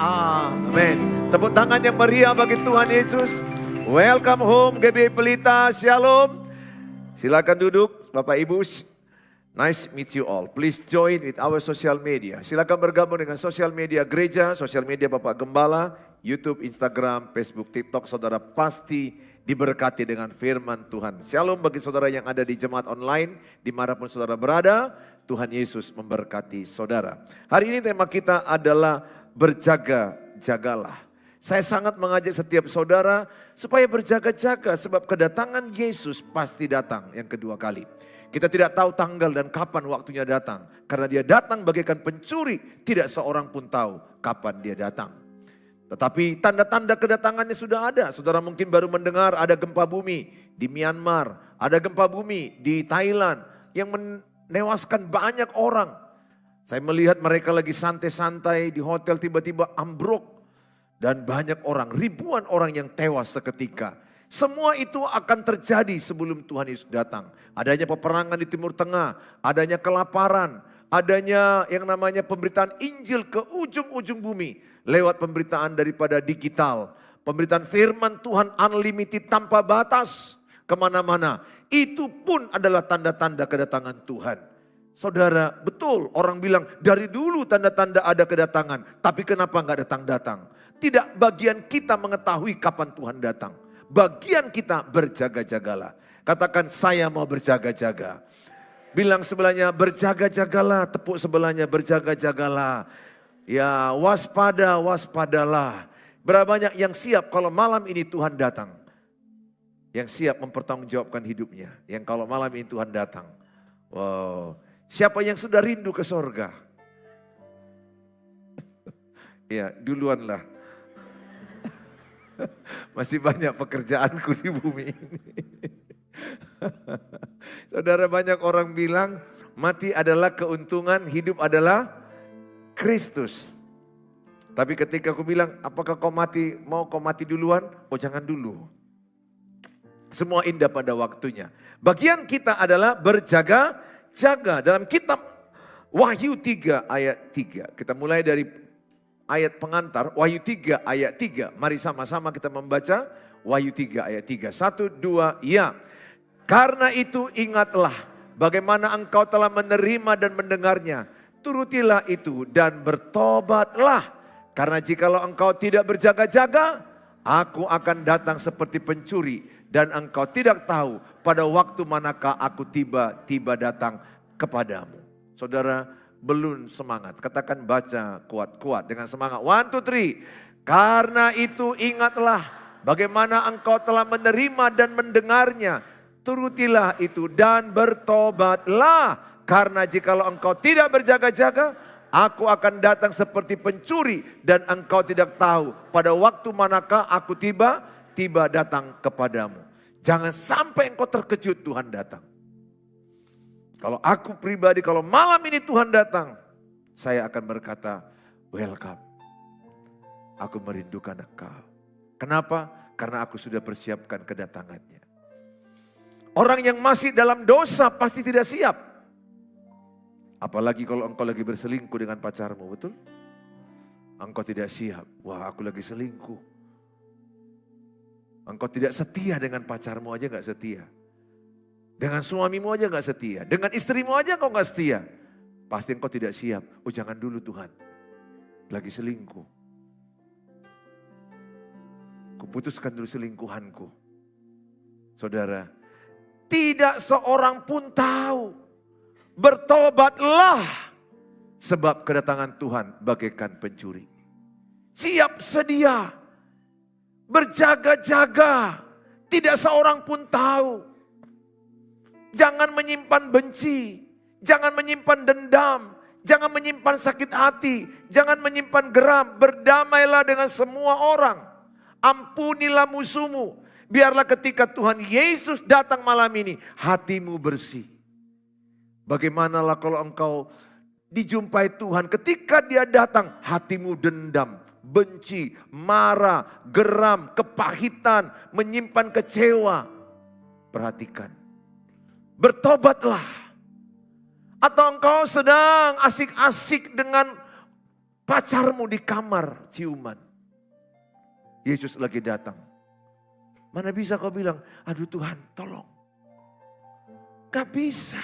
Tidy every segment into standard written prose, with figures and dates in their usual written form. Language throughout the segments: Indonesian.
Amin. Tepuk tangan yang meriah bagi Tuhan Yesus. Welcome home GBI Pelita, Shalom. Silakan duduk Bapak Ibu. Nice meet you all. Please join with our social media. Silakan bergabung dengan sosial media gereja, sosial media Bapak Gembala, YouTube, Instagram, Facebook, TikTok. Saudara pasti diberkati dengan firman Tuhan. Shalom bagi saudara yang ada di jemaat online, dimanapun saudara berada. Tuhan Yesus memberkati saudara. Hari ini tema kita adalah berjaga-jagalah. Saya sangat mengajak setiap saudara supaya berjaga-jaga sebab kedatangan Yesus pasti datang yang kedua kali. Kita tidak tahu tanggal dan kapan waktunya datang. Karena dia datang bagaikan pencuri, tidak seorang pun tahu kapan dia datang. Tetapi tanda-tanda kedatangannya sudah ada. Saudara mungkin baru mendengar ada gempa bumi di Myanmar, ada gempa bumi di Thailand yang menewaskan banyak orang. Saya melihat mereka lagi santai-santai di hotel tiba-tiba ambruk. Dan banyak orang, ribuan orang yang tewas seketika. Semua itu akan terjadi sebelum Tuhan Yesus datang. Adanya peperangan di Timur Tengah, adanya kelaparan, adanya yang namanya pemberitaan Injil ke ujung-ujung bumi. Lewat pemberitaan daripada digital. Pemberitaan firman Tuhan unlimited tanpa batas kemana-mana. Itu pun adalah tanda-tanda kedatangan Tuhan. Saudara, betul orang bilang dari dulu tanda-tanda ada kedatangan. Tapi kenapa nggak datang-datang? Tidak bagian kita mengetahui kapan Tuhan datang. Bagian kita berjaga-jagalah. Katakan saya mau berjaga-jaga. Bilang sebelahnya berjaga-jagalah. Tepuk sebelahnya berjaga-jagalah. Ya waspada, waspadalah. Berapa banyak yang siap kalau malam ini Tuhan datang. Yang siap mempertanggungjawabkan hidupnya. Yang kalau malam ini Tuhan datang. Wow. Siapa yang sudah rindu ke sorga? Ya duluanlah. Masih banyak pekerjaanku di bumi ini. Saudara, banyak orang bilang mati adalah keuntungan, hidup adalah Kristus. Tapi ketika aku bilang apakah kau mati, mau kau mati duluan? Oh jangan dulu. Semua indah pada waktunya. Bagian kita adalah berjaga-jaga. Dalam kitab Wahyu 3 ayat 3. Kita mulai dari ayat pengantar, Wahyu 3 ayat 3. Mari sama-sama kita membaca Wahyu 3 ayat 3. 1, 2, ya. Karena itu ingatlah bagaimana engkau telah menerima dan mendengarnya. Turutilah itu dan bertobatlah. Karena jikalau engkau tidak berjaga-jaga, aku akan datang seperti pencuri. Dan engkau tidak tahu pada waktu manakah aku tiba-tiba datang kepadamu. Saudara, belum semangat. Katakan baca kuat-kuat dengan semangat. 1, 2, 3. Karena itu ingatlah bagaimana engkau telah menerima dan mendengarnya. Turutilah itu dan bertobatlah. Karena jikalau engkau tidak berjaga-jaga, aku akan datang seperti pencuri. Dan engkau tidak tahu pada waktu manakah aku tiba-tiba datang kepadamu. Jangan sampai engkau terkejut Tuhan datang. Kalau aku pribadi, kalau malam ini Tuhan datang, saya akan berkata, welcome. Aku merindukan engkau. Kenapa? Karena aku sudah persiapkan kedatangannya. Orang yang masih dalam dosa pasti tidak siap. Apalagi kalau engkau lagi berselingkuh dengan pacarmu, betul? Engkau tidak siap. Wah, aku lagi selingkuh. Engkau tidak setia dengan pacarmu aja gak setia. Dengan suamimu aja gak setia. Dengan istrimu aja kau gak setia. Pasti engkau tidak siap. Oh jangan dulu Tuhan. Lagi selingkuh. Kuputuskan dulu selingkuhanku. Saudara. Tidak seorang pun tahu. Bertobatlah. Sebab kedatangan Tuhan bagaikan pencuri. Siap sedia. Berjaga-jaga. Tidak seorang pun tahu. Jangan menyimpan benci, jangan menyimpan dendam, jangan menyimpan sakit hati, jangan menyimpan geram. Berdamailah dengan semua orang. Ampunilah musuhmu. Biarlah ketika Tuhan Yesus datang malam ini, hatimu bersih. Bagaimanalah kalau engkau dijumpai Tuhan, ketika dia datang, hatimu dendam, benci, marah, geram, kepahitan, menyimpan kecewa. Perhatikan. Bertobatlah. Atau engkau sedang asik-asik dengan Pacarmu di kamar ciuman. Yesus lagi datang. Mana bisa kau bilang, aduh Tuhan tolong. Gak bisa.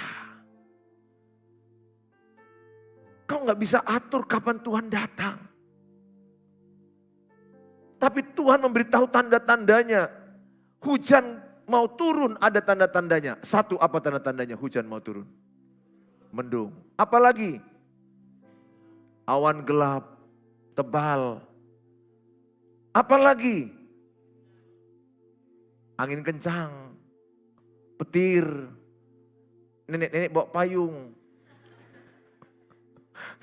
Kau gak bisa atur kapan Tuhan datang. Tapi Tuhan memberitahu tanda-tandanya. Hujan mau turun, ada tanda-tandanya. Satu, apa tanda-tandanya hujan mau turun? Mendung. Apalagi? Awan gelap, tebal. Apalagi? Angin kencang, petir. Nenek-nenek bawa payung.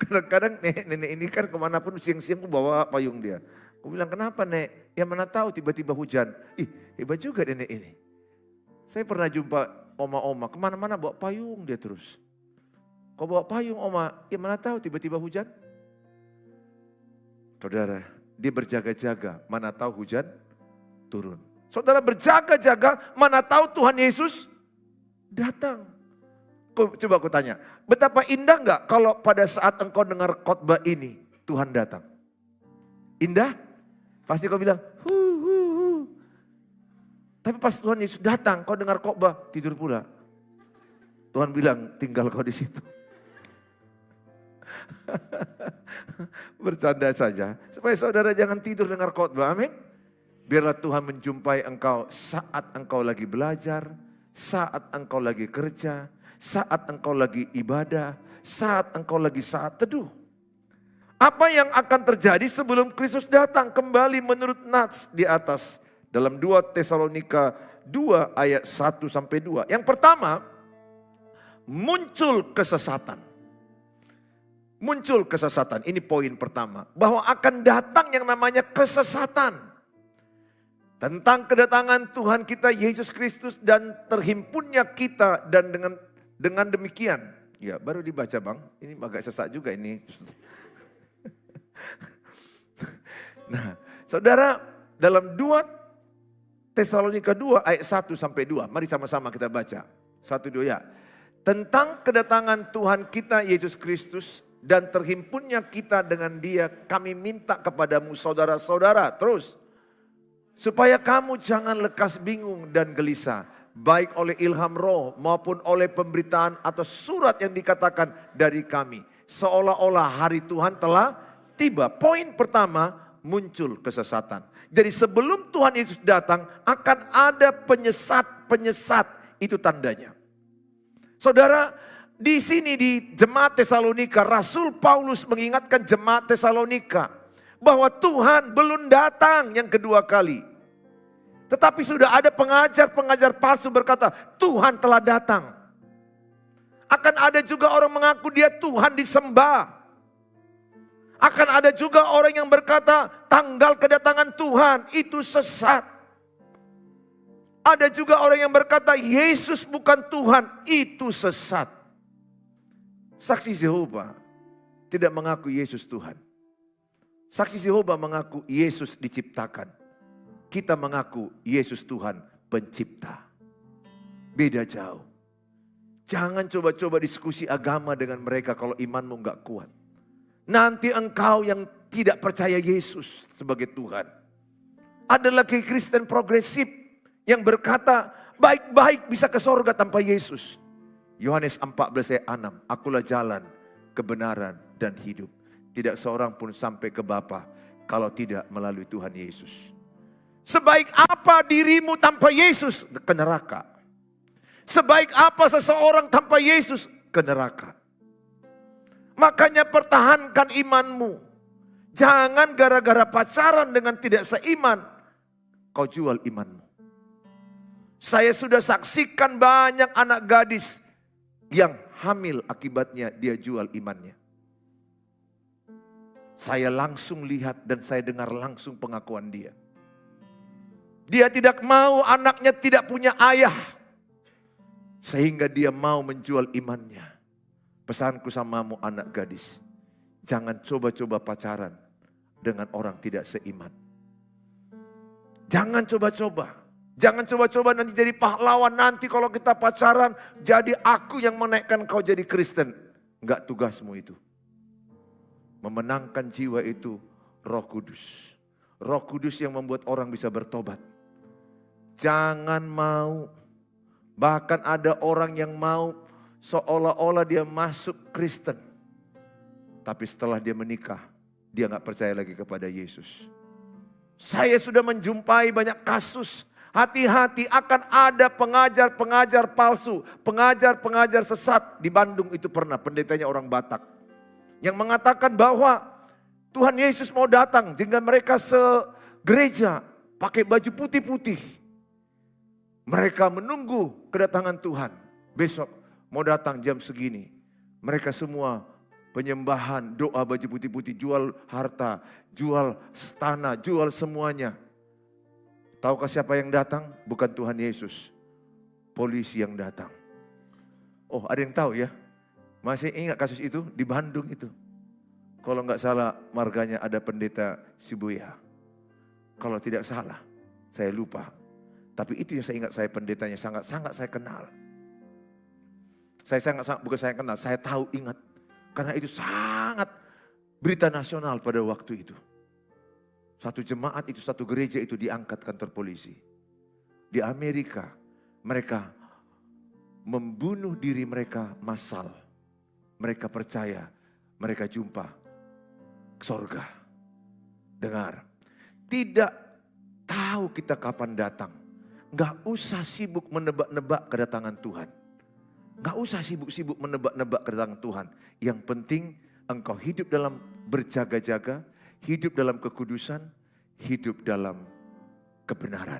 Kadang-kadang nenek ini kan kemanapun siang-siang aku bawa payung dia. Aku bilang, kenapa Nek? Ya mana tahu tiba-tiba hujan. Ih, hebat juga nenek ini. Saya pernah jumpa oma-oma, kemana-mana bawa payung dia terus. Kau bawa payung oma, ya mana tahu tiba-tiba hujan. Saudara, dia berjaga-jaga, mana tahu hujan turun. Saudara berjaga-jaga, mana tahu Tuhan Yesus datang. Coba aku tanya, betapa indah enggak kalau pada saat engkau dengar khotbah ini, Tuhan datang? Indah? Pasti kau bilang, hu. Tapi pas Tuhan Yesus datang, kau dengar khotbah, tidur pula. Tuhan bilang, tinggal kau di situ. Bercanda saja, supaya saudara jangan tidur dengar khotbah, amin. Biarlah Tuhan menjumpai engkau saat engkau lagi belajar, saat engkau lagi kerja, saat engkau lagi ibadah, saat engkau lagi saat teduh. Apa yang akan terjadi sebelum Kristus datang kembali menurut Nats di atas dalam 2 Tesalonika 2 ayat 1-2. Yang pertama, muncul kesesatan. Muncul kesesatan, ini poin pertama. Bahwa akan datang yang namanya kesesatan. Tentang kedatangan Tuhan kita Yesus Kristus dan terhimpunnya kita dan dengan demikian. Ya baru dibaca bang, ini agak sesak juga ini. Nah saudara dalam 2 Tesalonika 2 ayat 1-2. Mari sama-sama kita baca. 1-2 ya. Tentang kedatangan Tuhan kita Yesus Kristus dan terhimpunnya kita dengan Dia, kami minta kepadamu saudara-saudara, terus, supaya kamu jangan lekas bingung dan gelisah, baik oleh ilham roh maupun oleh pemberitaan atau surat yang dikatakan dari kami, seolah-olah hari Tuhan telah tiba. Poin pertama, muncul kesesatan. Jadi sebelum Tuhan Yesus datang, akan ada penyesat-penyesat, itu tandanya. Saudara, di sini di jemaat Tesalonika, Rasul Paulus mengingatkan jemaat Tesalonika bahwa Tuhan belum datang yang kedua kali. Tetapi sudah ada pengajar-pengajar palsu berkata, Tuhan telah datang. Akan ada juga orang mengaku dia Tuhan disembah. Akan ada juga orang yang berkata, tanggal kedatangan Tuhan itu sesat. Ada juga orang yang berkata, Yesus bukan Tuhan, itu sesat. Saksi Yehova tidak mengaku Yesus Tuhan. Saksi Yehova mengaku Yesus diciptakan. Kita mengaku Yesus Tuhan pencipta. Beda jauh. Jangan coba-coba diskusi agama dengan mereka kalau imanmu enggak kuat. Nanti engkau yang tidak percaya Yesus sebagai Tuhan. Ada lagi Kristen progresif yang berkata baik-baik bisa ke sorga tanpa Yesus. Yohanes 14 ayat 6, akulah jalan, kebenaran dan hidup. Tidak seorang pun sampai ke Bapa kalau tidak melalui Tuhan Yesus. Sebaik apa dirimu tanpa Yesus, ke neraka. Sebaik apa seseorang tanpa Yesus, ke neraka. Makanya pertahankan imanmu. Jangan gara-gara pacaran dengan tidak seiman, kau jual imanmu. Saya sudah saksikan banyak anak gadis yang hamil akibatnya dia jual imannya. Saya langsung lihat dan saya dengar langsung pengakuan dia. Dia tidak mau anaknya tidak punya ayah. Sehingga dia mau menjual imannya. Pesanku samamu anak gadis. Jangan coba-coba pacaran dengan orang tidak seiman. Jangan coba-coba. Jangan coba-coba nanti jadi pahlawan. Nanti kalau kita pacaran, jadi aku yang menaikkan kau jadi Kristen. Enggak tugasmu itu. Memenangkan jiwa itu Roh Kudus. Roh Kudus yang membuat orang bisa bertobat. Jangan mau, bahkan ada orang yang mau seolah-olah dia masuk Kristen. Tapi setelah dia menikah, dia gak percaya lagi kepada Yesus. Saya sudah menjumpai banyak kasus. Hati-hati, akan ada pengajar-pengajar palsu, pengajar-pengajar sesat. Di Bandung itu pernah, pendetanya orang Batak. Yang mengatakan bahwa Tuhan Yesus mau datang, sehingga mereka segereja pakai baju putih-putih. Mereka menunggu kedatangan Tuhan. Besok mau datang jam segini. Mereka semua penyembahan, doa, baju putih-putih, jual harta, jual tanah, jual semuanya. Tahukah siapa yang datang? Bukan Tuhan Yesus. Polisi yang datang. Oh, ada yang tahu ya? Masih ingat kasus itu? Di Bandung itu. Kalau nggak salah marganya ada pendeta Sibuya. Kalau tidak salah, saya lupa. Tapi itu yang saya ingat, saya pendetanya sangat-sangat saya kenal. Saya sangat-sangat, bukan saya kenal, saya tahu, ingat. Karena itu sangat berita nasional pada waktu itu. Satu jemaat itu, satu gereja itu diangkat kantor polisi. Di Amerika mereka membunuh diri mereka massal. Mereka percaya, mereka jumpa sorga. Dengar, tidak tahu kita kapan datang. Gak usah sibuk menebak-nebak kedatangan Tuhan. Gak usah sibuk-sibuk menebak-nebak kedatangan Tuhan. Yang penting engkau hidup dalam berjaga-jaga, hidup dalam kekudusan, hidup dalam kebenaran.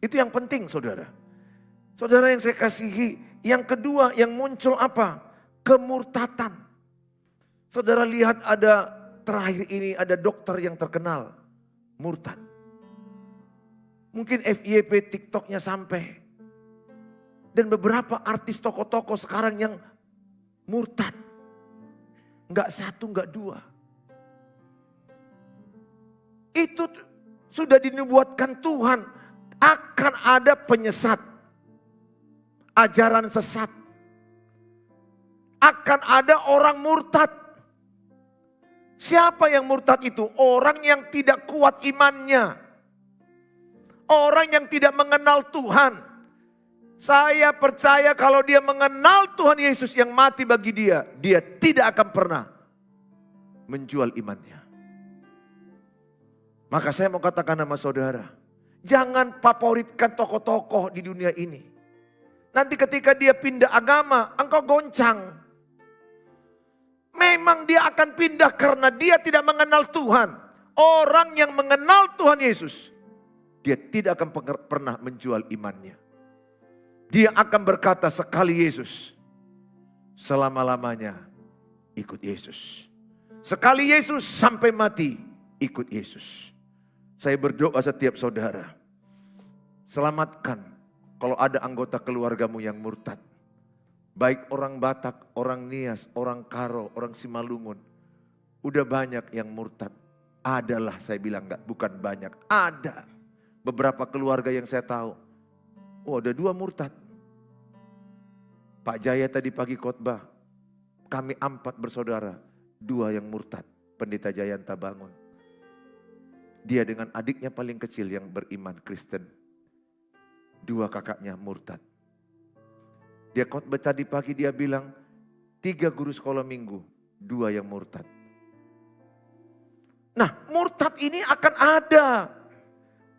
Itu yang penting, saudara. Saudara yang saya kasihi, yang kedua yang muncul apa? Kemurtatan. Saudara lihat ada terakhir ini ada dokter yang terkenal, murtad. Mungkin FYP TikToknya sampai. Dan beberapa artis tokoh-tokoh sekarang yang murtad. Enggak satu, enggak dua. Itu sudah dinubuatkan Tuhan. Akan ada penyesat. Ajaran sesat. Akan ada orang murtad. Siapa yang murtad itu? Orang yang tidak kuat imannya. Orang yang tidak mengenal Tuhan. Saya percaya kalau dia mengenal Tuhan Yesus yang mati bagi dia, dia tidak akan pernah menjual imannya. Maka saya mau katakan sama saudara, jangan favoritkan tokoh-tokoh di dunia ini. Nanti ketika dia pindah agama, engkau goncang. Memang dia akan pindah karena dia tidak mengenal Tuhan. Orang yang mengenal Tuhan Yesus, dia tidak akan pernah menjual imannya. Dia akan berkata sekali Yesus, selama-lamanya ikut Yesus. Sekali Yesus sampai mati, ikut Yesus. Saya berdoa setiap saudara, selamatkan kalau ada anggota keluargamu yang murtad. Baik orang Batak, orang Nias, orang Karo, orang Simalungun. Udah banyak yang murtad. Adalah saya bilang enggak, bukan banyak. Ada beberapa keluarga yang saya tahu. Oh, ada 2 murtad. Pak Jaya tadi pagi khotbah, kami 4 bersaudara, 2 yang murtad. Pendeta Jayanta Bangun. Dia dengan adiknya paling kecil yang beriman Kristen. 2 kakaknya murtad. Dia khotbah tadi pagi dia bilang, 3 guru sekolah minggu, 2 yang murtad. Nah, murtad ini akan ada.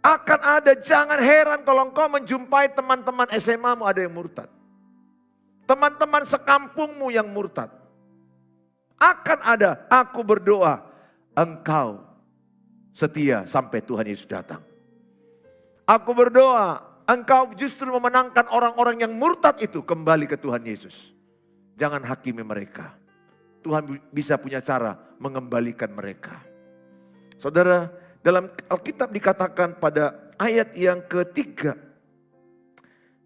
Akan ada, jangan heran kalau engkau menjumpai teman-teman SMA-mu ada yang murtad. Teman-teman sekampungmu yang murtad. Akan ada, aku berdoa, engkau setia sampai Tuhan Yesus datang. Aku berdoa, engkau justru memenangkan orang-orang yang murtad itu kembali ke Tuhan Yesus. Jangan hakimi mereka. Tuhan bisa punya cara mengembalikan mereka. Saudara, dalam Alkitab dikatakan pada ayat yang ketiga.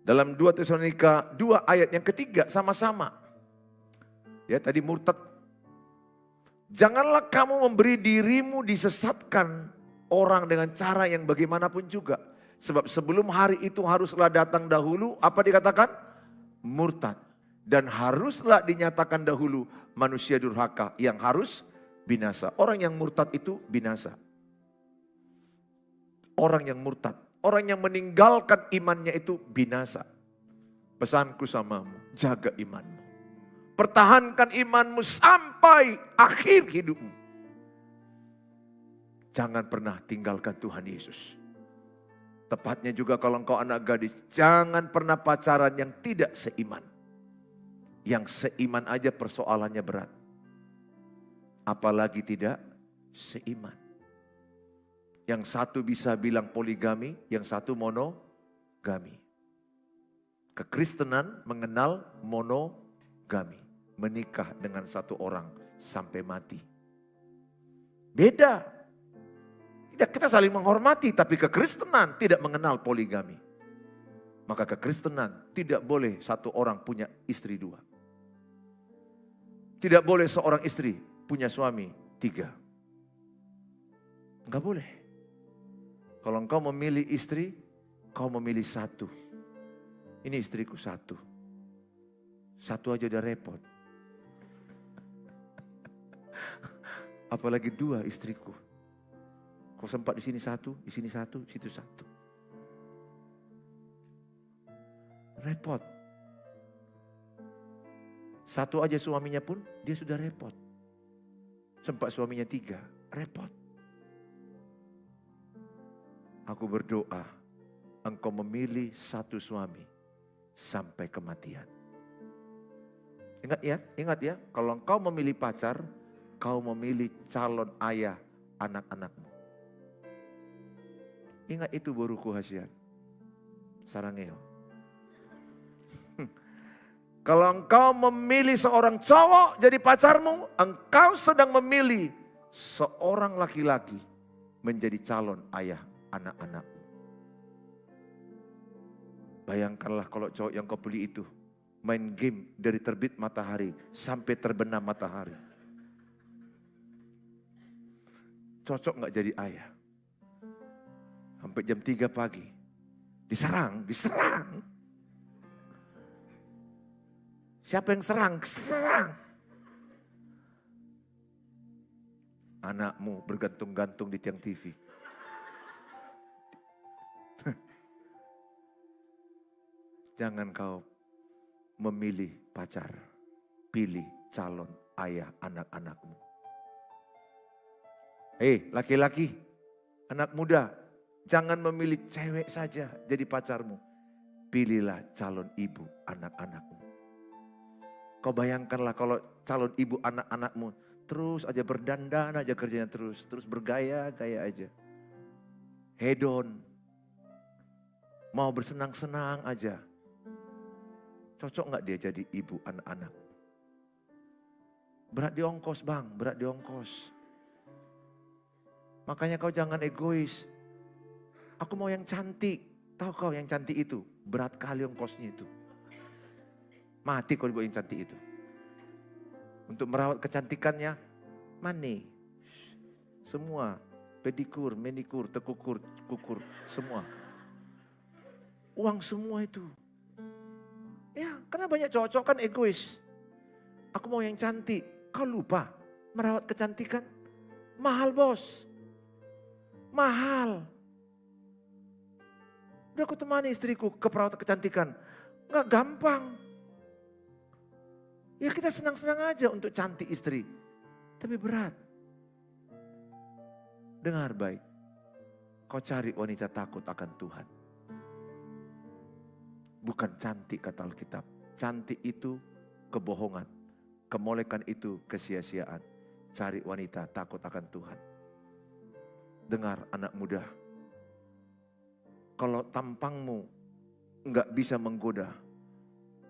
Dalam 2 Tesalonika 2 ayat yang ketiga sama-sama. Ya tadi murtad. Janganlah kamu memberi dirimu disesatkan orang dengan cara yang bagaimanapun juga. Sebab sebelum hari itu haruslah datang dahulu, apa dikatakan? Murtad. Dan haruslah dinyatakan dahulu manusia durhaka yang harus binasa. Orang yang murtad itu binasa. Orang yang murtad, orang yang meninggalkan imannya itu binasa. Pesanku samamu, jaga imanmu. Pertahankan imanmu sampai akhir hidupmu. Jangan pernah tinggalkan Tuhan Yesus. Tepatnya juga kalau engkau anak gadis, jangan pernah pacaran yang tidak seiman. Yang seiman aja persoalannya berat. Apalagi tidak seiman. Yang satu bisa bilang poligami, yang satu monogami. Kekristenan mengenal monogami. Menikah dengan satu orang sampai mati. Beda. Tidak, kita saling menghormati, tapi kekristenan tidak mengenal poligami. Maka kekristenan tidak boleh satu orang punya istri dua. Tidak boleh seorang istri punya suami 3. Enggak boleh. Kalau engkau memilih istri, kau memilih 1. Ini istriku 1. 1 aja udah repot. Apalagi 2 istriku. Kau sempat di sini 1, di sini 1, di situ 1. Repot. 1 aja suaminya pun dia sudah repot. Sempat suaminya 3, repot. Aku berdoa, engkau memilih 1 suami sampai kematian. Ingat ya, kalau engkau memilih pacar, kau memilih calon ayah anak-anakmu. Ingat itu boruku hasian. Sarangeo. Kalau engkau memilih seorang cowok jadi pacarmu, engkau sedang memilih seorang laki-laki menjadi calon ayah anak-anakmu. Bayangkanlah kalau cowok yang kau pilih itu main game dari terbit matahari sampai terbenam matahari. Cocok gak jadi ayah? Sampai jam 3 pagi. Diserang. Siapa yang serang? Serang. Anakmu bergantung-gantung di tiang TV. Jangan kau memilih pacar. Pilih calon ayah anak-anakmu. Hei laki-laki, anak muda, jangan memilih cewek saja jadi pacarmu. Pilihlah calon ibu anak-anakmu. Kau bayangkanlah kalau calon ibu anak-anakmu terus aja berdandan aja kerjanya terus bergaya-gaya aja. Hedon. Mau bersenang-senang aja. Cocok gak dia jadi ibu anak-anak? Berat di ongkos bang, berat di ongkos. Makanya kau jangan egois. Aku mau yang cantik. Tahu kau yang cantik itu? Berat kali ongkosnya itu. Mati kalau dibuat yang cantik itu. Untuk merawat kecantikannya, money. Semua. Pedikur, manikur, tekukur, kukur, semua. Uang semua itu. Ya, karena banyak cowok-cowok kan egois. Aku mau yang cantik. Kau lupa merawat kecantikan? Mahal bos. Mahal. Udah aku temani istriku ke perawat kecantikan. Nggak gampang. Ya kita senang-senang aja untuk cantik istri. Tapi berat. Dengar baik. Kau cari wanita takut akan Tuhan. Bukan cantik kata Alkitab. Cantik itu kebohongan. Kemolekan itu kesia-siaan. Cari wanita takut akan Tuhan. Dengar anak muda. Kalau tampangmu enggak bisa menggoda.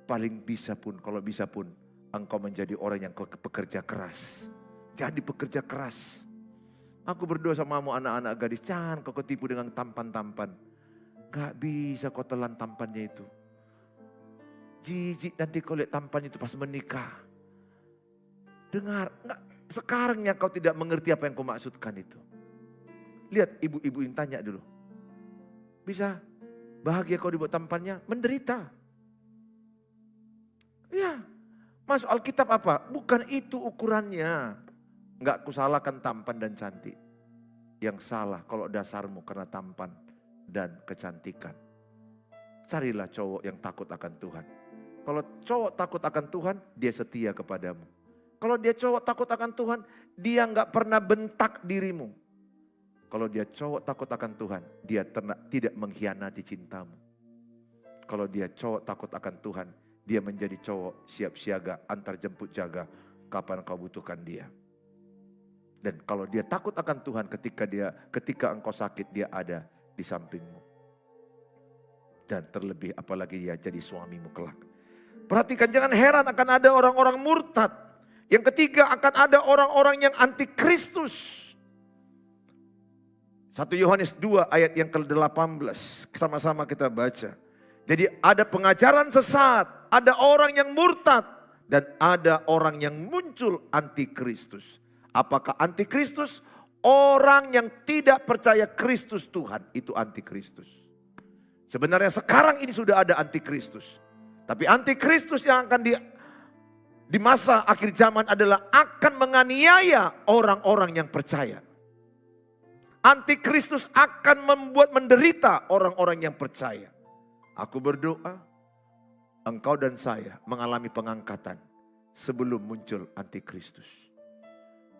Paling bisa pun, kalau bisa pun. Engkau menjadi orang yang pekerja keras. Jadi pekerja keras. Aku berdoa samamu anak-anak gadis. Jangan kau ketipu dengan tampan-tampan. Gak bisa kau telan tampannya itu. Jijik nanti kau lihat tampannya itu pas menikah. Dengar, enggak, sekarangnya kau tidak mengerti apa yang kau maksudkan itu. Lihat ibu-ibu yang tanya dulu. Bisa bahagia kau dibuat tampannya? Menderita. Ya, masuk Alkitab apa? Bukan itu ukurannya. Enggak kusalahkan tampan dan cantik. Yang salah kalau dasarmu karena tampan dan kecantikan. Carilah cowok yang takut akan Tuhan. Kalau cowok takut akan Tuhan, dia setia kepadamu. Kalau dia cowok takut akan Tuhan, dia enggak pernah bentak dirimu. Kalau dia cowok takut akan Tuhan, dia tidak mengkhianati cintamu. Kalau dia cowok takut akan Tuhan, dia menjadi cowok siap siaga, antar jemput jaga, kapan kau butuhkan dia. Dan kalau dia takut akan Tuhan, ketika engkau sakit, dia ada di sampingmu. Dan terlebih apalagi dia jadi suamimu kelak. Perhatikan, jangan heran akan ada orang-orang murtad. Yang ketiga, akan ada orang-orang yang antikristus. 1 Yohanes 2 ayat yang ke-18. Sama-sama kita baca. Jadi ada pengajaran sesat, ada orang yang murtad, dan ada orang yang muncul antikristus. Apakah antikristus? Orang yang tidak percaya Kristus Tuhan, itu antikristus. Sebenarnya sekarang ini sudah ada antikristus. Tapi antikristus yang akan di masa akhir zaman adalah akan menganiaya orang-orang yang percaya. Antikristus akan membuat menderita orang-orang yang percaya. Aku berdoa, engkau dan saya mengalami pengangkatan sebelum muncul antikristus.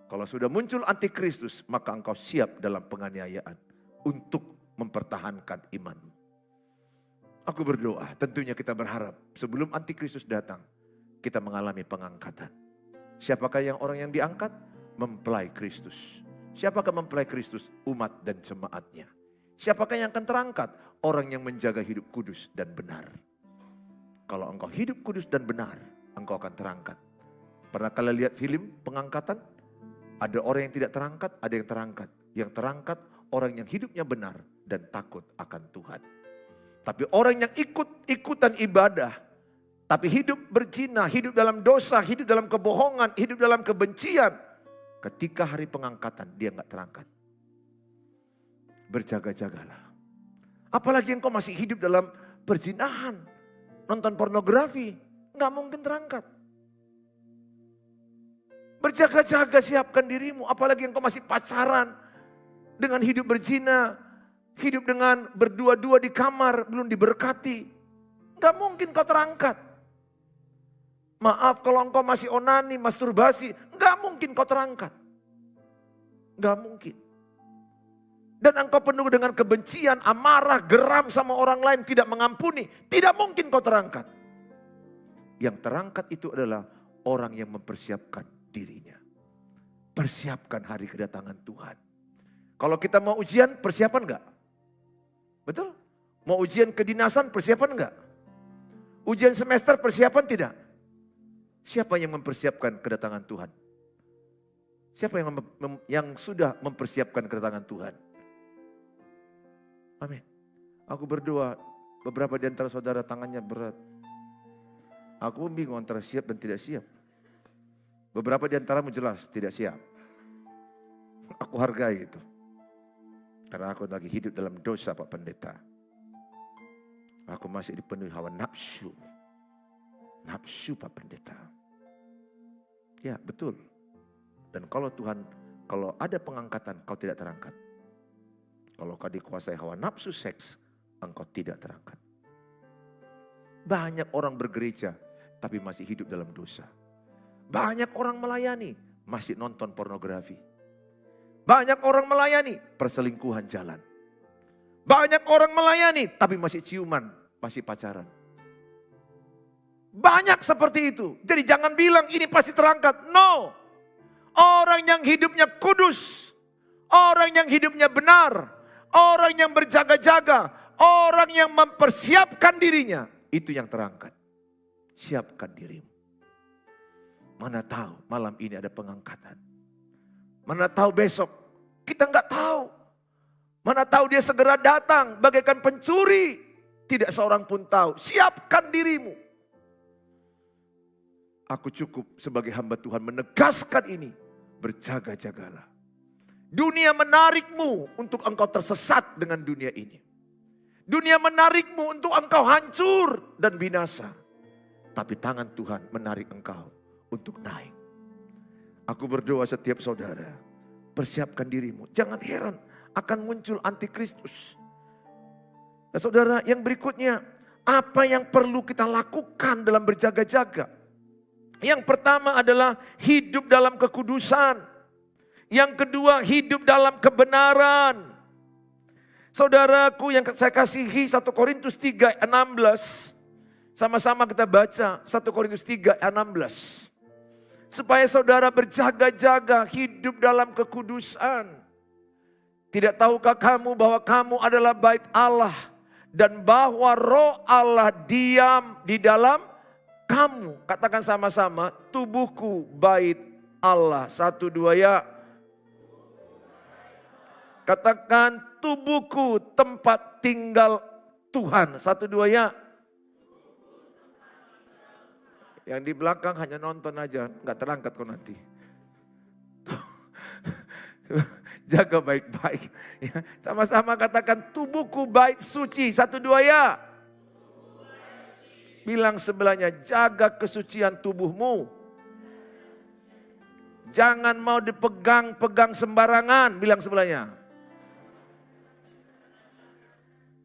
Kalau sudah muncul antikristus, maka engkau siap dalam penganiayaan untuk mempertahankan imanmu. Aku berdoa, tentunya kita berharap sebelum antikristus datang, kita mengalami pengangkatan. Siapakah yang orang yang diangkat? Mempelai Kristus. Siapakah mempelai Kristus? Umat dan jemaatnya. Siapakah yang akan terangkat? Orang yang menjaga hidup kudus dan benar. Kalau engkau hidup kudus dan benar, engkau akan terangkat. Pernah kalian lihat film pengangkatan? Ada orang yang tidak terangkat, ada yang terangkat. Yang terangkat orang yang hidupnya benar dan takut akan Tuhan. Tapi orang yang ikutan ibadah, tapi hidup berzina, hidup dalam dosa, hidup dalam kebohongan, hidup dalam kebencian. Ketika hari pengangkatan dia enggak terangkat. Berjaga-jagalah. Apalagi engkau masih hidup dalam perzinahan, nonton pornografi, enggak mungkin terangkat. Berjaga-jaga, siapkan dirimu. Apalagi engkau masih pacaran dengan hidup berzina, hidup dengan berdua-dua di kamar, belum diberkati. Enggak mungkin kau terangkat. Maaf kalau engkau masih onani, masturbasi, enggak mungkin kau terangkat. Enggak mungkin. Dan engkau penuh dengan kebencian, amarah, geram sama orang lain, tidak mengampuni. Tidak mungkin kau terangkat. Yang terangkat itu adalah orang yang mempersiapkan dirinya. Persiapkan hari kedatangan Tuhan. Kalau kita mau ujian, persiapan enggak? Betul? Mau ujian kedinasan, persiapan enggak? Ujian semester, persiapan tidak? Siapa yang mempersiapkan kedatangan Tuhan? Siapa yang sudah mempersiapkan kedatangan Tuhan? Amin. Aku berdoa, beberapa di antara saudara tangannya berat. Aku bingung antara siap dan tidak siap. Beberapa di antaramu jelas tidak siap. Aku hargai itu. Karena aku lagi hidup dalam dosa Pak Pendeta. Aku masih dipenuhi hawa nafsu. Nafsu Pak Pendeta. Ya betul. Dan kalau Tuhan, kalau ada pengangkatan kau tidak terangkat. Kalau kau dikuasai hawa nafsu seks, engkau tidak terangkat. Banyak orang bergereja, tapi masih hidup dalam dosa. Banyak orang melayani, masih nonton pornografi. Banyak orang melayani, perselingkuhan jalan. Banyak orang melayani, tapi masih ciuman, masih pacaran. Banyak seperti itu. Jadi jangan bilang ini pasti terangkat. No. Orang yang hidupnya kudus, orang yang hidupnya benar, orang yang berjaga-jaga, orang yang mempersiapkan dirinya, itu yang terangkat. Siapkan dirimu. Mana tahu malam ini ada pengangkatan. Mana tahu besok, kita enggak tahu. Mana tahu dia segera datang bagaikan pencuri. Tidak seorang pun tahu. Siapkan dirimu. Aku cukup sebagai hamba Tuhan menegaskan ini. Berjaga-jagalah. Dunia menarikmu untuk engkau tersesat dengan dunia ini. Dunia menarikmu untuk engkau hancur dan binasa. Tapi tangan Tuhan menarik engkau untuk naik. Aku berdoa setiap saudara, persiapkan dirimu. Jangan heran akan muncul antikristus. Nah saudara, yang berikutnya, apa yang perlu kita lakukan dalam berjaga-jaga? Yang pertama adalah hidup dalam kekudusan. Yang kedua, hidup dalam kebenaran. Saudaraku yang saya kasihi, 1 Korintus 3 ayat 16. Sama-sama kita baca 1 Korintus 3 ayat 16. Supaya saudara berjaga-jaga hidup dalam kekudusan. Tidak tahukah kamu bahwa kamu adalah bait Allah dan bahwa roh Allah diam di dalam kamu? Katakan sama-sama, tubuhku bait Allah. 1, 2 ya. Katakan tubuhku tempat tinggal Tuhan. 1, 2 ya. Yang di belakang hanya nonton aja, nggak terangkat kok nanti. Jaga baik-baik. Ya, sama-sama katakan tubuhku bait suci. 1, 2 ya. Bilang sebelahnya, jaga kesucian tubuhmu. Jangan mau dipegang-pegang sembarangan. Bilang sebelahnya.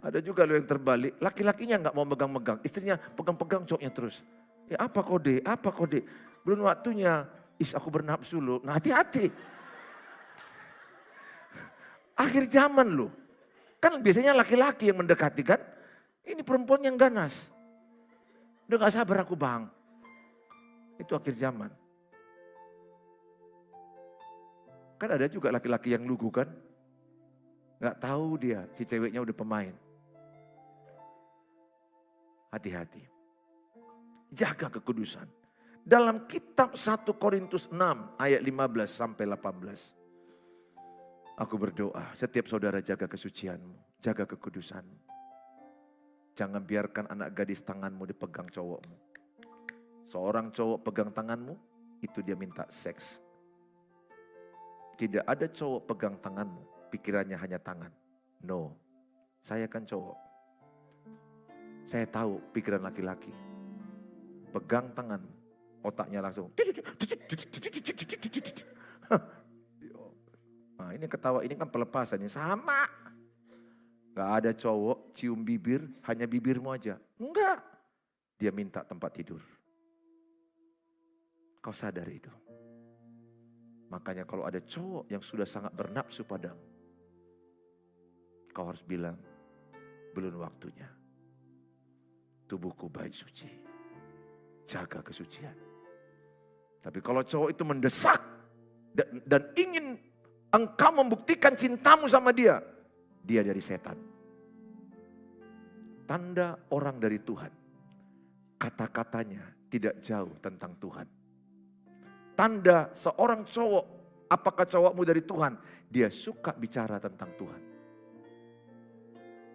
Ada juga loh yang terbalik. Laki-lakinya nggak mau megang-megang. Istrinya pegang-pegang cowoknya terus. Ya apa kode, apa kode. Belum waktunya. Aku bernafsu loh. Nah hati-hati. Akhir zaman loh. Kan biasanya laki-laki yang mendekati kan. Ini perempuan yang ganas. Udah gak sabar aku bang. Itu akhir zaman. Kan ada juga laki-laki yang lugu kan. Gak tahu dia si ceweknya udah pemain. Hati-hati. Jaga kekudusan. Dalam kitab 1 Korintus 6 ayat 15 sampai 18. Aku berdoa, setiap saudara jaga kesucianmu, jaga kekudusanmu. Jangan biarkan anak gadis tanganmu dipegang cowokmu. Seorang cowok pegang tanganmu, itu dia minta seks. Tidak ada cowok pegang tanganmu, pikirannya hanya tangan. No, saya kan cowok. Saya tahu pikiran laki-laki. Pegang tanganmu, otaknya langsung. Nah ini ketawa ini kan pelepasannya sama. Gak ada cowok cium bibir, hanya bibirmu aja. Enggak. Dia minta tempat tidur. Kau sadar itu. Makanya kalau ada cowok yang sudah sangat bernafsu padamu. Kau harus bilang, belum waktunya. Tubuhku baik suci. Jaga kesucian. Tapi kalau cowok itu mendesak dan ingin engkau membuktikan cintamu sama dia. Dia dari setan. Tanda orang dari Tuhan. Kata-katanya tidak jauh tentang Tuhan. Tanda seorang cowok. Apakah cowokmu dari Tuhan? Dia suka bicara tentang Tuhan.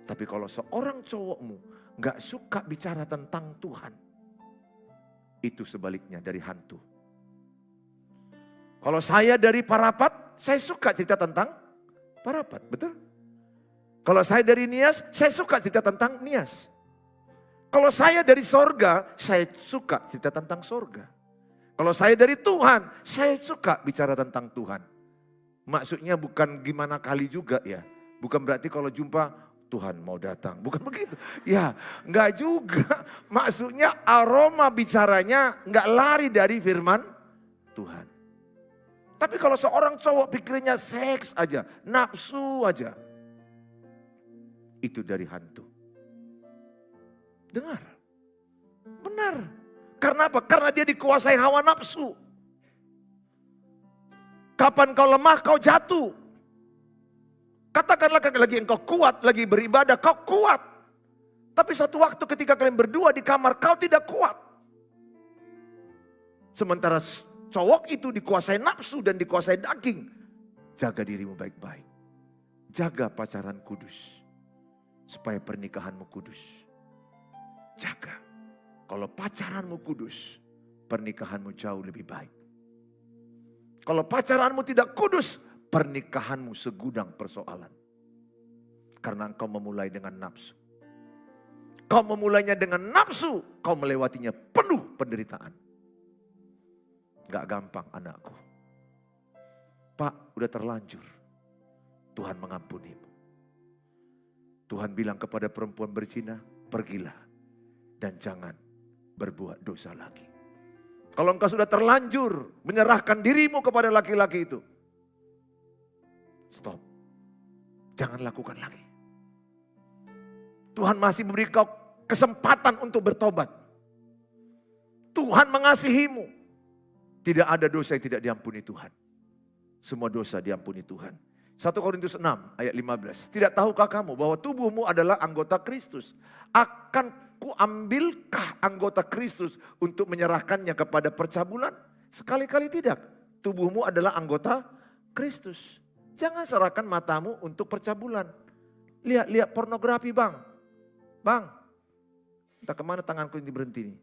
Tapi kalau seorang cowokmu gak suka bicara tentang Tuhan. Itu sebaliknya dari hantu. Kalau saya dari Parapat, saya suka cerita tentang Parapat, betul? Kalau saya dari Nias, saya suka cerita tentang Nias. Kalau saya dari sorga, saya suka cerita tentang sorga. Kalau saya dari Tuhan, saya suka bicara tentang Tuhan. Maksudnya bukan gimana kali juga ya. Bukan berarti kalau jumpa, Tuhan mau datang. Bukan begitu. Ya enggak juga. Maksudnya aroma bicaranya enggak lari dari firman Tuhan. Tapi kalau seorang cowok pikirnya seks aja, nafsu aja. Itu dari hantu. Dengar. Benar. Karena apa? Karena dia dikuasai hawa nafsu. Kapan kau lemah, kau jatuh. Katakanlah lagi engkau kuat, lagi beribadah, kau kuat. Tapi satu waktu ketika kalian berdua di kamar, kau tidak kuat. Sementara cowok itu dikuasai nafsu dan dikuasai daging. Jaga dirimu baik-baik. Jaga pacaran kudus. Supaya pernikahanmu kudus. Jaga. Kalau pacaranmu kudus, pernikahanmu jauh lebih baik. Kalau pacaranmu tidak kudus, pernikahanmu segudang persoalan. Karena engkau memulai dengan nafsu. Kau memulainya dengan nafsu, kau melewatinya penuh penderitaan. Gak gampang anakku. Pak, udah terlanjur. Tuhan mengampunimu. Tuhan bilang kepada perempuan berzina, pergilah dan jangan berbuat dosa lagi. Kalau engkau sudah terlanjur menyerahkan dirimu kepada laki-laki itu, stop. Jangan lakukan lagi. Tuhan masih memberi kau kesempatan untuk bertobat. Tuhan mengasihimu. Tidak ada dosa yang tidak diampuni Tuhan. Semua dosa diampuni Tuhan. 1 Korintus 6 ayat 15. Tidak tahukah kamu bahwa tubuhmu adalah anggota Kristus? Akan kuambilkah anggota Kristus untuk menyerahkannya kepada percabulan? Sekali-kali tidak. Tubuhmu adalah anggota Kristus. Jangan serahkan matamu untuk percabulan. Lihat pornografi bang. Bang, entah kemana tanganku ini berhenti nih.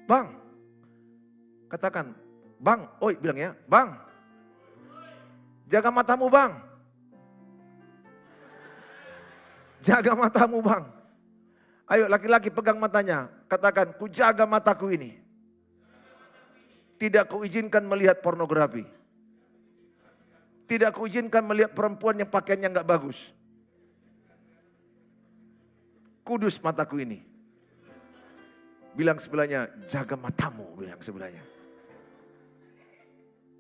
Bang, katakan, bang, oi bilang ya, bang, jaga matamu bang. Jaga matamu bang. Ayo laki-laki pegang matanya, katakan, ku jaga mataku ini. Tidak kuizinkan melihat pornografi. Tidak kuizinkan melihat perempuan yang pakaiannya enggak bagus. Kudus mataku ini. Bilang sebelahnya, jaga matamu, bilang sebelahnya.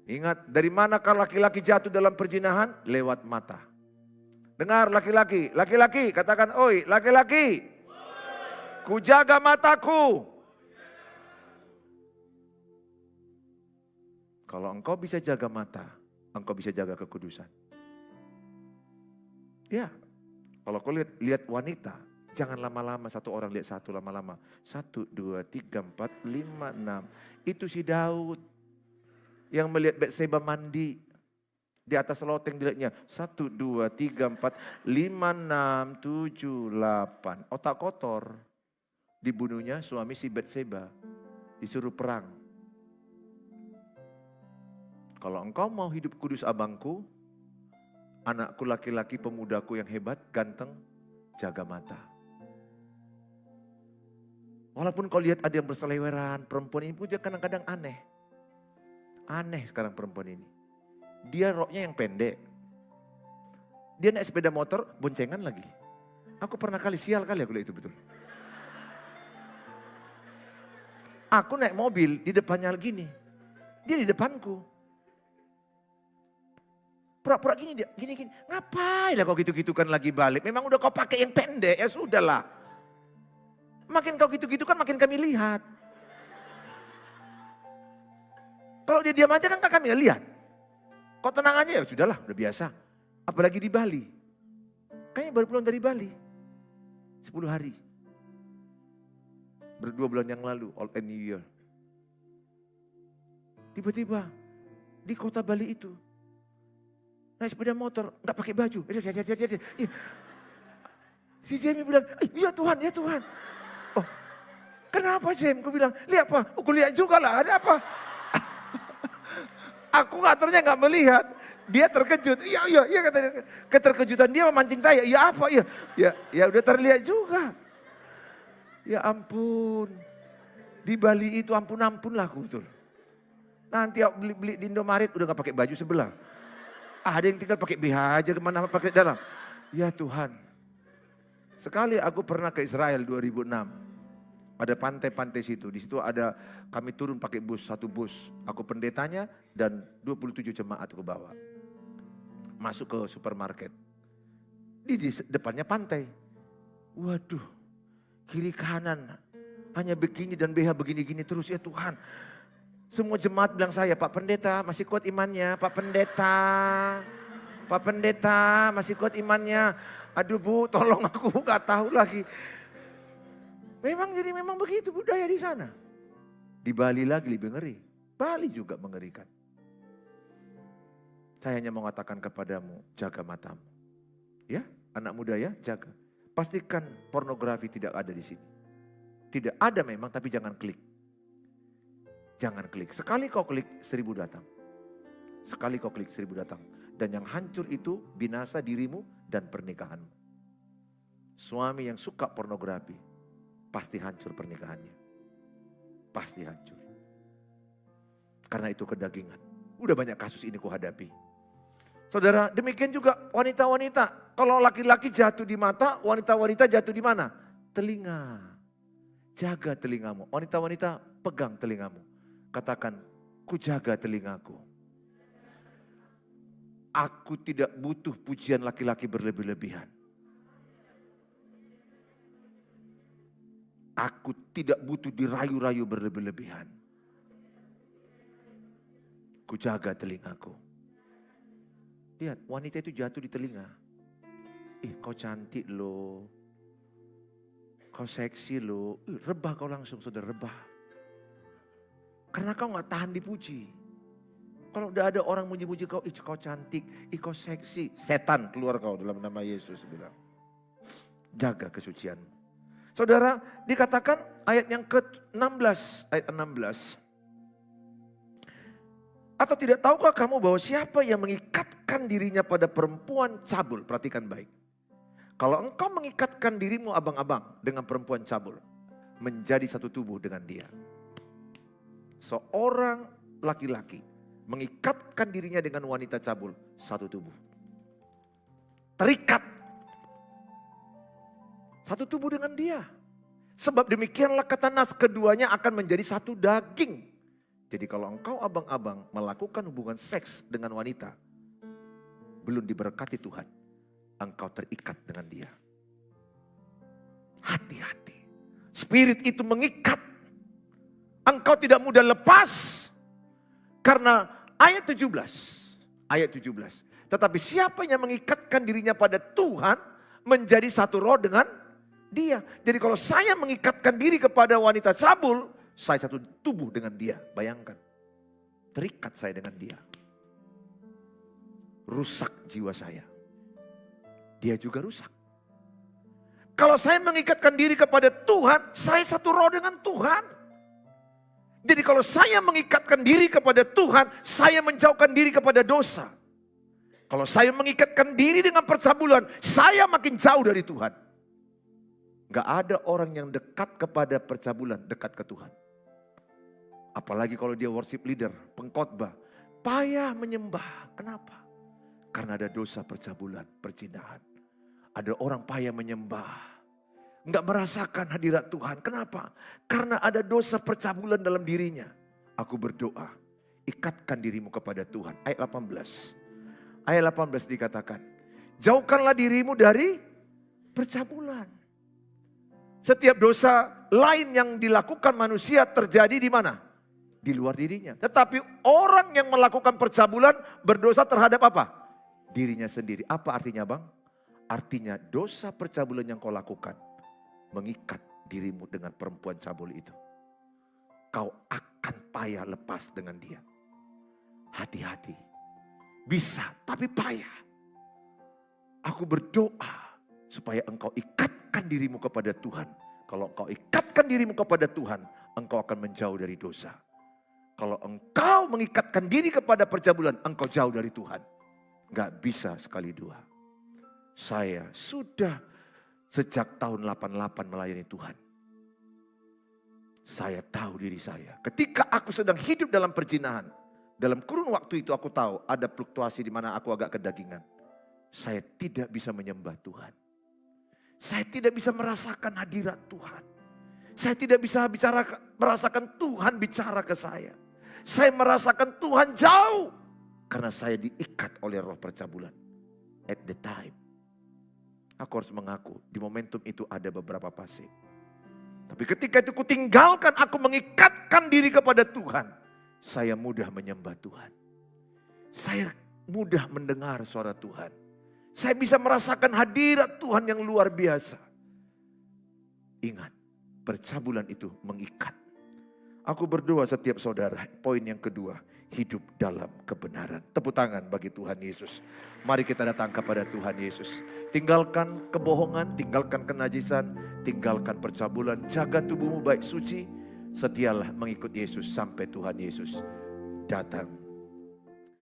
Ingat, dari manakah laki-laki jatuh dalam perzinahan? Lewat mata. Dengar laki-laki, laki-laki, katakan, oi laki-laki. Ku jaga mataku. Kalau engkau bisa jaga mata, engkau bisa jaga kekudusan. Ya, kalau kau lihat wanita, jangan lama-lama, satu orang lihat satu lama-lama. 1, 2, 3, 4, 5, 6. Itu si Daud yang melihat Batseba mandi. Di atas loteng dilihatnya. 1, 2, 3, 4, 5, 6, 7, 8. Otak kotor. Dibunuhnya suami si Batseba. Disuruh perang. Kalau engkau mau hidup kudus abangku, anakku laki-laki pemudaku yang hebat, ganteng, jaga mata. Walaupun kau lihat ada yang berseleweran, perempuan ini pun dia kadang-kadang aneh. Aneh sekarang perempuan ini. Dia roknya yang pendek. Dia naik sepeda motor, boncengan lagi. Aku pernah sial kali aku lihat itu betul. Aku naik mobil, di depannya gini. Dia di depanku. Pura-pura gini. Ngapain lah kau gitu-gitukan lagi balik. Memang udah kau pakai yang pendek, ya sudahlah. Makin kau gitu-gitu kan makin kami lihat. Kalau dia diam aja kan kami lihat. Kau tenang aja ya sudahlah, udah biasa. Apalagi di Bali. Kayaknya baru pulang dari Bali. 10 hari. 2 bulan yang lalu, Old and New Year. Tiba-tiba di kota Bali itu. Naik sepeda motor, gak pakai baju. Si Jamie bilang, iya Tuhan, ya Tuhan. Oh, kenapa Jem? Aku bilang, lihat apa? Aku lihat juga lah, ada apa? Aku ternyata gak melihat. Dia terkejut. Iya katanya. Keterkejutan dia memancing saya. Iya apa? Ya udah terlihat juga. Ya ampun. Di Bali itu ampun lah aku betul. Nanti aku beli di Indomaret udah gak pakai baju sebelah. Ada yang tinggal pakai BH aja kemana pakai dalam. Ya Tuhan. Sekali aku pernah ke Israel 2006. Ada pantai-pantai situ. Di situ ada kami turun pakai bus, 1 bus. Aku pendetanya dan 27 jemaat aku bawa. Masuk ke supermarket. Di depannya pantai. Waduh. Kiri kanan. Hanya begini dan BH begini-gini terus. Ya Tuhan. Semua jemaat bilang saya, Pak Pendeta masih kuat imannya, Pak Pendeta masih kuat imannya. Aduh Bu, tolong aku gak tahu lagi. Memang begitu budaya di sana. Di Bali lagi lebih ngeri. Bali juga mengerikan. Saya hanya mau mengatakan kepadamu, jaga matamu. Ya, anak muda ya, jaga. Pastikan pornografi tidak ada di sini. Tidak ada memang, tapi jangan klik. Jangan klik. Sekali kau klik, 1000 datang. Sekali kau klik 1000 datang. Dan yang hancur itu binasa dirimu dan pernikahanmu. Suami yang suka pornografi, pasti hancur pernikahannya. Pasti hancur. Karena itu kedagingan. Udah banyak kasus ini kuhadapi. Saudara, demikian juga wanita-wanita. Kalau laki-laki jatuh di mata, wanita-wanita jatuh di mana? Telinga. Jaga telingamu. Wanita-wanita pegang telingamu. Katakan, ku jaga telingaku. Aku tidak butuh pujian laki-laki berlebih-lebihan. Aku tidak butuh dirayu-rayu berlebih-lebihan. Ku jaga telingaku. Lihat, wanita itu jatuh di telinga. Kau cantik loh. Kau seksi loh. Rebah kau langsung, saudara, rebah. Karena kau gak tahan dipuji. Kalau udah ada orang muji-muji kau, kau cantik, kau seksi. Setan keluar kau dalam nama Yesus bilang. Jaga kesucianmu. Saudara, dikatakan ayat yang ke-16, ayat 16. Atau tidak tahukah kamu bahwa siapa yang mengikatkan dirinya pada perempuan cabul? Perhatikan baik. Kalau engkau mengikatkan dirimu abang-abang dengan perempuan cabul, menjadi satu tubuh dengan dia. Seorang laki-laki mengikatkan dirinya dengan wanita cabul, satu tubuh. Terikat. Satu tubuh dengan dia. Sebab demikianlah kata Nas, keduanya akan menjadi satu daging. Jadi kalau engkau abang-abang melakukan hubungan seks dengan wanita, belum diberkati Tuhan, engkau terikat dengan dia. Hati-hati. Spirit itu mengikat. Engkau tidak mudah lepas. Karena ayat 17. Tetapi siapa yang mengikatkan dirinya pada Tuhan, menjadi satu roh dengan dia. Jadi kalau saya mengikatkan diri kepada wanita cabul, saya satu tubuh dengan dia. Bayangkan. Terikat saya dengan dia. Rusak jiwa saya. Dia juga rusak. Kalau saya mengikatkan diri kepada Tuhan, saya satu roh dengan Tuhan. Jadi kalau saya mengikatkan diri kepada Tuhan, saya menjauhkan diri kepada dosa. Kalau saya mengikatkan diri dengan percabulan, saya makin jauh dari Tuhan. Gak ada orang yang dekat kepada percabulan, dekat ke Tuhan. Apalagi kalau dia worship leader, pengkhotbah, payah menyembah. Kenapa? Karena ada dosa percabulan, perzinahan. Ada orang payah menyembah. Enggak merasakan hadirat Tuhan. Kenapa? Karena ada dosa percabulan dalam dirinya. Aku berdoa, ikatkan dirimu kepada Tuhan. Ayat 18. Ayat 18 dikatakan, jauhkanlah dirimu dari percabulan. Setiap dosa lain yang dilakukan manusia terjadi di mana? Di luar dirinya. Tetapi orang yang melakukan percabulan berdosa terhadap apa? Dirinya sendiri. Apa artinya, Bang? Artinya dosa percabulan yang kau lakukan mengikat dirimu dengan perempuan cabul itu. Kau akan payah lepas dengan dia. Hati-hati. Bisa, tapi payah. Aku berdoa supaya engkau ikatkan dirimu kepada Tuhan. Kalau engkau ikatkan dirimu kepada Tuhan, engkau akan menjauh dari dosa. Kalau engkau mengikatkan diri kepada percabulan, engkau jauh dari Tuhan. Gak bisa sekali dua. Saya sudah sejak tahun 88 melayani Tuhan. Saya tahu diri saya. Ketika aku sedang hidup dalam perzinahan, dalam kurun waktu itu aku tahu ada fluktuasi di mana aku agak kedagingan. Saya tidak bisa menyembah Tuhan. Saya tidak bisa merasakan hadirat Tuhan. Saya tidak bisa merasakan Tuhan bicara ke saya. Saya merasakan Tuhan jauh. Karena saya diikat oleh roh percabulan. At the time. Aku harus mengaku, di momentum itu ada beberapa fase. Tapi ketika itu kutinggalkan, aku mengikatkan diri kepada Tuhan. Saya mudah menyembah Tuhan. Saya mudah mendengar suara Tuhan. Saya bisa merasakan hadirat Tuhan yang luar biasa. Ingat, percabulan itu mengikat. Aku berdoa setiap saudara, poin yang kedua, hidup dalam kebenaran. Tepuk tangan bagi Tuhan Yesus. Mari kita datang kepada Tuhan Yesus. Tinggalkan kebohongan, tinggalkan kenajisan, tinggalkan percabulan. Jaga tubuhmu baik suci. Setialah mengikut Yesus sampai Tuhan Yesus datang